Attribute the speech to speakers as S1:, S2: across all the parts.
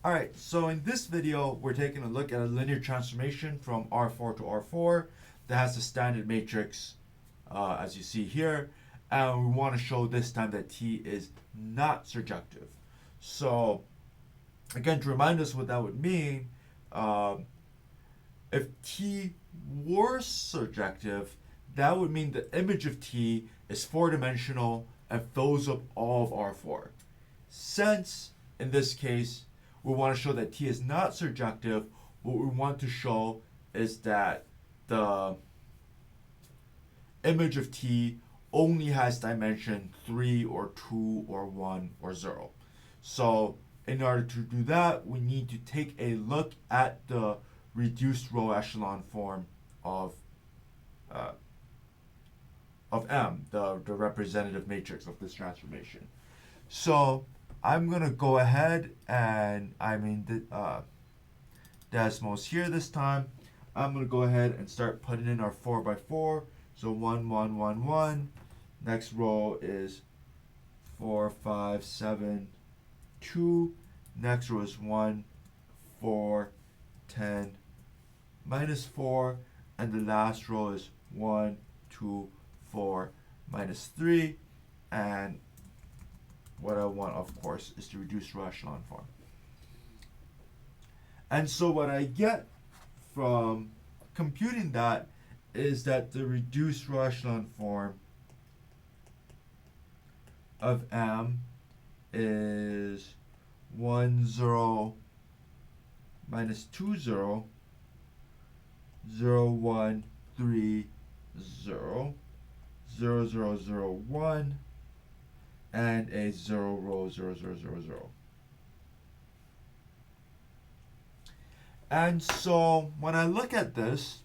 S1: Alright, so in this video, we're taking a look at a linear transformation from R4 to R4 that has the standard matrix as you see here. And we want to show this time that T is not surjective. So, again, to remind us what that would mean, if T were surjective, that would mean the image of T is four-dimensional and fills up all of R4. Since, in this case, we want to show that T is not surjective, what we want to show is that the image of T only has dimension 3 or 2 or 1 or 0. So in order to do that, we need to take a look at the reduced row echelon form of M, the representative matrix of this transformation. So I'm going to go ahead and Desmos here this time. I'm going to go ahead and start putting in our 4x4. So 1, 1, 1, 1. Next row is 4, 5, 7, 2. Next row is 1, 4, 10, minus 4. And the last row is 1, 2, 4, minus 3. And what I want, of course, is to reduce row echelon form. And so what I get from computing that is that the reduced row echelon form of M is 1, 0, minus 2, 0, 0, 1, 3, 0, 0, 0, 0, 1, and a 0 row 0, 0, 0, 0. And so when I look at this,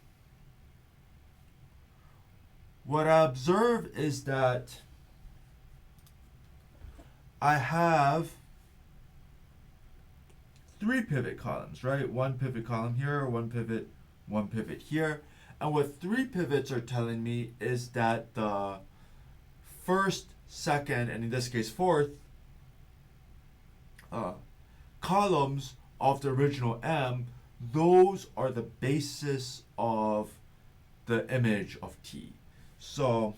S1: what I observe is that I have 3 pivot columns, right? 1 pivot column here, 1 pivot here. And what 3 pivots are telling me is that the first, second, and in this case fourth columns of the original M, those are the basis of the image of T. So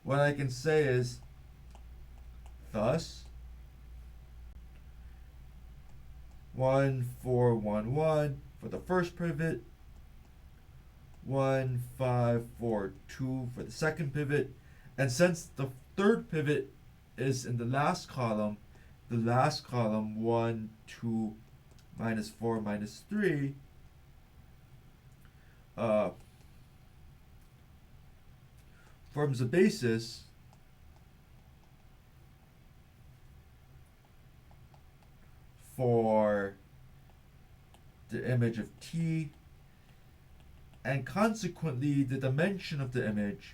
S1: what I can say is thus 1, 4, 1, 1 for the first pivot, 1, 5, 4, 2 for the second pivot. And since the third pivot is in the last column, 1, 2, minus 4, minus 3, forms a basis for the image of T, and consequently the dimension of the image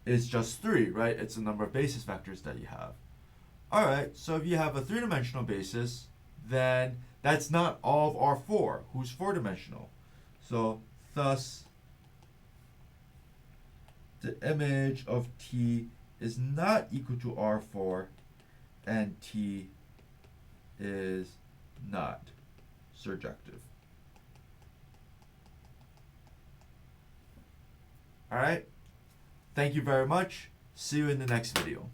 S1: is just 3, right? It's the number of basis vectors that you have. Alright, so if you have a 3-dimensional basis, then that's not all of R4, who's 4-dimensional. So thus the image of T is not equal to R4, and T is not surjective. Alright, thank you very much. See you in the next video.